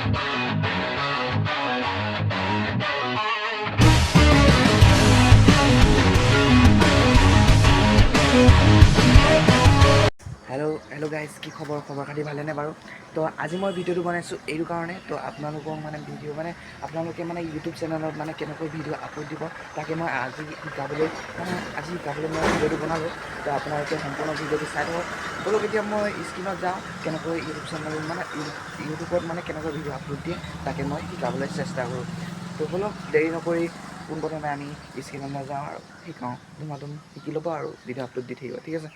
Hello' guys, কি খবৰ খাতি ভালেনে বাৰু? তো আজি মই ভিডিঅ'টো বনাইছোঁ এইটো কাৰণে, তো আপোনালোকক মানে ভিডিঅ' মানে আপোনালোকে মানে ইউটিউব চেনেলত মানে কেনেকৈ ভিডিঅ' আপলোড দিব তাকে মই আজি শিকাবলৈ মই ভিডিঅ'টো বনালোঁ। তো আপোনালোকে সম্পূৰ্ণ ভিডিঅ'টো চাই থাকক। ব'লক এতিয়া মই স্ক্ৰীণত যাওঁ, কেনেকৈ ইউটিউব চেনেল মানে ইউটিউবত মানে কেনেকৈ ভিডিঅ' আপলোড দিয়ে তাকে মই শিকাবলৈ চেষ্টা কৰোঁ। তো ব'লক দেৰি নকৰি পোনপ্ৰথমে আমি স্ক্ৰীণলৈ যাওঁ আৰু শিকাওঁ। ধুমাধুম শিকি ল'ব আৰু ভিডিঅ' আপলোড দি থাকিব, ঠিক আছে?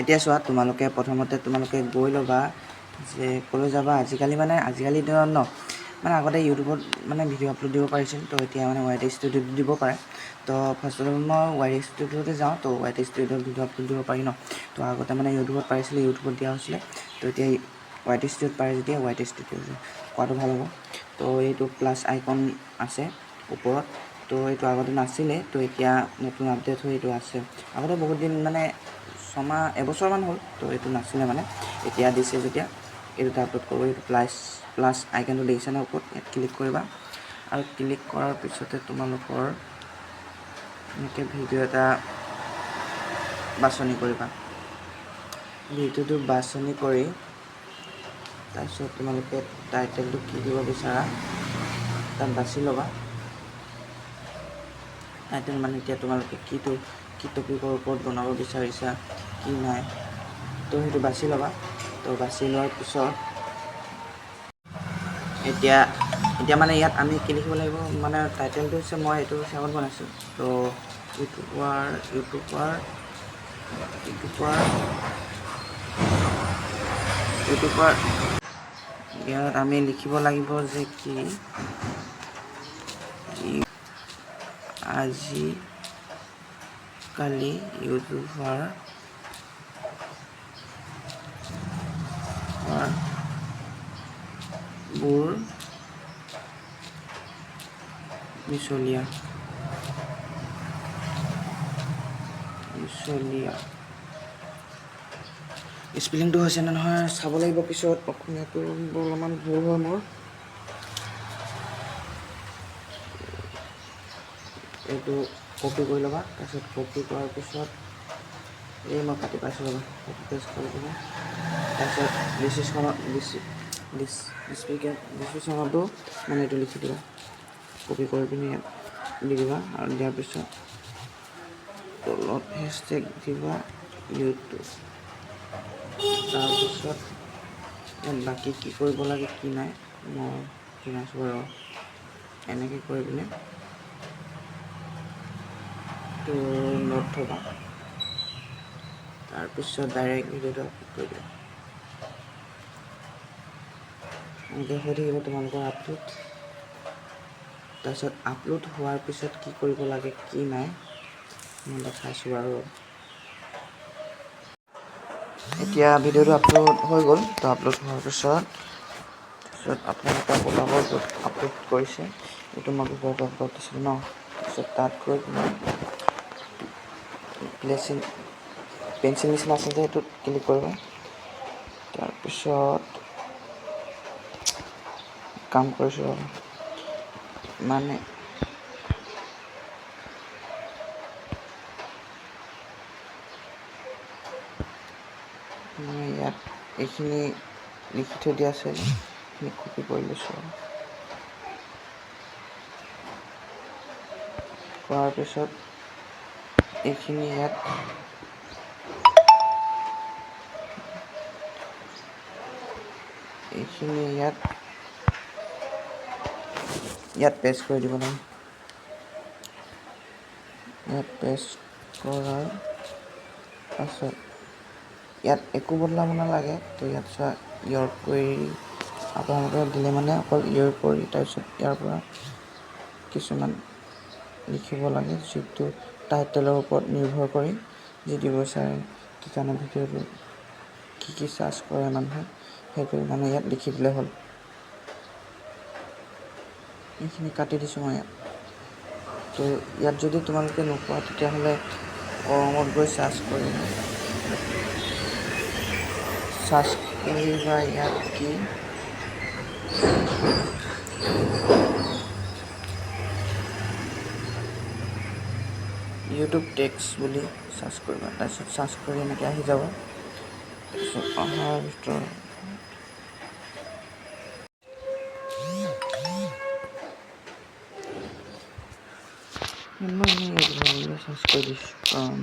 এতিয়া চোৱা, প্ৰথমতে তোমালোকে গৈ ল'বা যে ক'লৈ যাবা। আজিকালি দিনত মানে আগতে ইউটিউবত মানে ভিডিঅ' আপলোড দিব পাৰিছিল, তো এতিয়া মানে YT ষ্টুডিঅ'ত দিব পাৰে। তো ফাৰ্ষ্টত মই YT ষ্টুডিঅ'তে যাওঁ, তো YT ষ্টুডিঅ'ত ভিডিঅ' আপলোড দিব পাৰি ন। তো আগতে মানে ইউটিউবত পাৰিছিলে, ইউটিউবত দিয়া হৈছিলে। তো এতিয়া YT ষ্টুডিঅ'ত পাৰে যেতিয়া YT ষ্টুডিঅ'ত কোৱাটো ভাল হ'ব। তো এইটো প্লাছ আইকন আছে ওপৰত, তো এইটো আগতে নাছিলে, তো এতিয়া নতুন আপডেট হৈ এইটো আছে। আগতে বহুত দিন মানে এবছৰমান হ'ল, তো এইটো নাছিলে মানে, এতিয়া দিছে যেতিয়া এইটো আপলোড কৰিব। এইটো প্লাছ আইকনটো দেখিছে ন ওপৰত, ইয়াত ক্লিক কৰিবা আৰু ক্লিক কৰাৰ পিছতে তোমালোকৰ এনেকৈ ভিডিঅ' এটা বাছনি কৰিবা। ভিডিঅ'টো বাছনি কৰি তাৰপিছত তোমালোকে টাইটেলটো কি দিব বিচাৰা তাত বাছি ল'বা। টাইটেল মানে এতিয়া তোমালোকে কি টপিকৰ ওপৰত বনাব বিচাৰিছা, কি নাই, তো সেইটো বাছি ল'বা। তো বাছি লোৱাৰ পিছত এতিয়া মানে ইয়াত আমি কি লিখিব লাগিব, মানে টাইটেলটো হৈছে মই এইটো হিচাপত বনাইছোঁ। তো ইউটিউবাৰ ইয়াত আমি লিখিব লাগিব যে কি আজিকালি ইউটিউবাৰবোৰ মিছলীয়া। স্পেলিংটো হৈছে নে নহয় চাব লাগিব পিছত, অসমীয়াটো অলপমান ভুল হয় মোৰ। এইটো কপি কৰি ল'বা। তাৰপিছত কপি কৰাৰ পিছত মই কাটি পাইছোঁ ৰ'বা, কপি পেষ্ট কৰি দিবা। তাৰপিছত ডিছক্ৰিপশ্যনতো মানে এইটো লিখি দিবা, কপি কৰি পিনি ইয়াত দি দিবা। আৰু দিয়াৰ পিছত তলত হেছটেগ দিবা ইউটিউব। তাৰপিছত ইয়াত বাকী কি কৰিব লাগে কি নাই মই জনাইছোঁ বাৰু। এনেকৈ কৰি পিনে তো নোট থ'বা। তাৰপিছত ডাইৰেক্ট ভিডিঅ'টো আপলোড কৰি দিবা। এনেকৈ হৈ থাকিব তোমালোকৰ আপলোড। তাৰপিছত আপলোড হোৱাৰ পিছত কি কৰিব লাগে কি নাই মই দেখাইছোঁ বাৰু। এতিয়া ভিডিঅ'টো আপলোড হৈ গ'ল। তো আপলোড হোৱাৰ পিছত আপোনালোকে ওলাব য'ত আপলোড কৰিছে, এইটো মই গুগলত আপলোড দিছিলোঁ ন। তাৰপিছত তাত গৈ পেঞ্চিল নিচিনা আছে যে সেইটোত ক্লিক কৰিবা। তাৰপিছত কাম কৰিছোঁ মানে ইয়াত এইখিনি লিখি থৈ দিয়া আছে, এইখিনি কপি কৰি লৈছোঁ। কৰাৰ পিছত এইখিনি ইয়াত পেষ্ট কৰি দিব লাগে। ইয়াত পেষ্ট কৰাৰ পাছত ইয়াত একো বদলাব নালাগে। তো ইয়াত চোৱা ইয়ৰ কুৱেৰি আপোনালোকে দিলে মানে অকল ইয়ৰ কুৱেৰি, তাৰপিছত ইয়াৰ পৰা কিছুমান লিখিব লাগে যিটো টাইটেলৰ ওপৰত নিৰ্ভৰ কৰি যি দিব বিচাৰে, কিজানি ভিডিঅ'টো কি চাৰ্চ কৰে মানুহে সেইটো মানে ইয়াত লিখি দিলে হ'ল। এইখিনি কাটি দিছোঁ মই ইয়াত। তো ইয়াত যদি তোমালোকে নোপোৱা তেতিয়াহ'লে কৰিবা ইয়াত কি ইউটিউব টেক্স বুলি চাৰ্চ কৰিবা, তাৰপিছত চাৰ্চ কৰি এনেকৈ আহি যাব। তাৰপিছত অহাৰ ভিতৰত মই চাৰ্চ কৰি দিছোঁ কাৰণ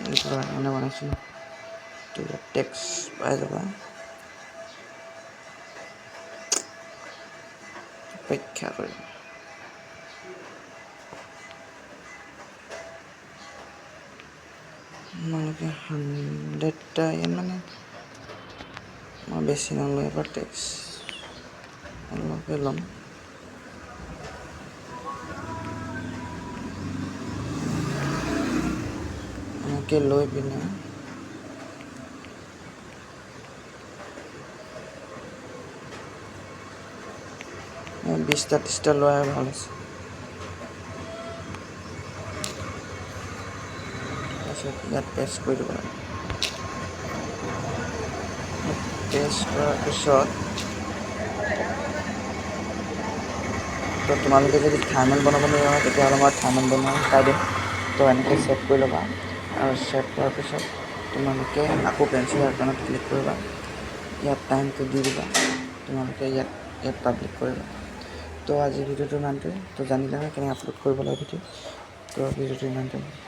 এইটো মানে বনাইছোঁ তো ইয়াত টেক্স পাই যাবা। অপেক্ষা কৰিবা। তোমালোকে 100টা ইয়াত মানে মই বেছি নলওঁ এবাৰ টেক্স অলপে ল'ম। এনেকৈ লৈ পিনে মই 20টা লোৱাই ভাল আছে। তাৰপিছত ইয়াত পেষ্ট কৰি দিব লাগে। পেষ্ট কৰাৰ পিছত তো তোমালোকে যদি থাৰ্মেল বনাব নোৱাৰা তেতিয়াহ'লে মই থাৰ্মেল বনোৱা শিকাই দিম। তো এনেকৈ ছেভ কৰি ল'বা আৰু ছেভ কৰাৰ পিছত তোমালোকে আকৌ পেঞ্চিল আইকনত ক্লিক কৰিবা, ইয়াত টাইমটো দি দিবা, তোমালোকে ইয়াত পাব্লিক কৰিবা। তো আজি ভিডিঅ'টো ইমানটোৱে। তো জানিলা কেনেকৈ আপলোড কৰিব লাগে ভিডিঅ'। তো ভিডিঅ'টো ইমানটোৱে।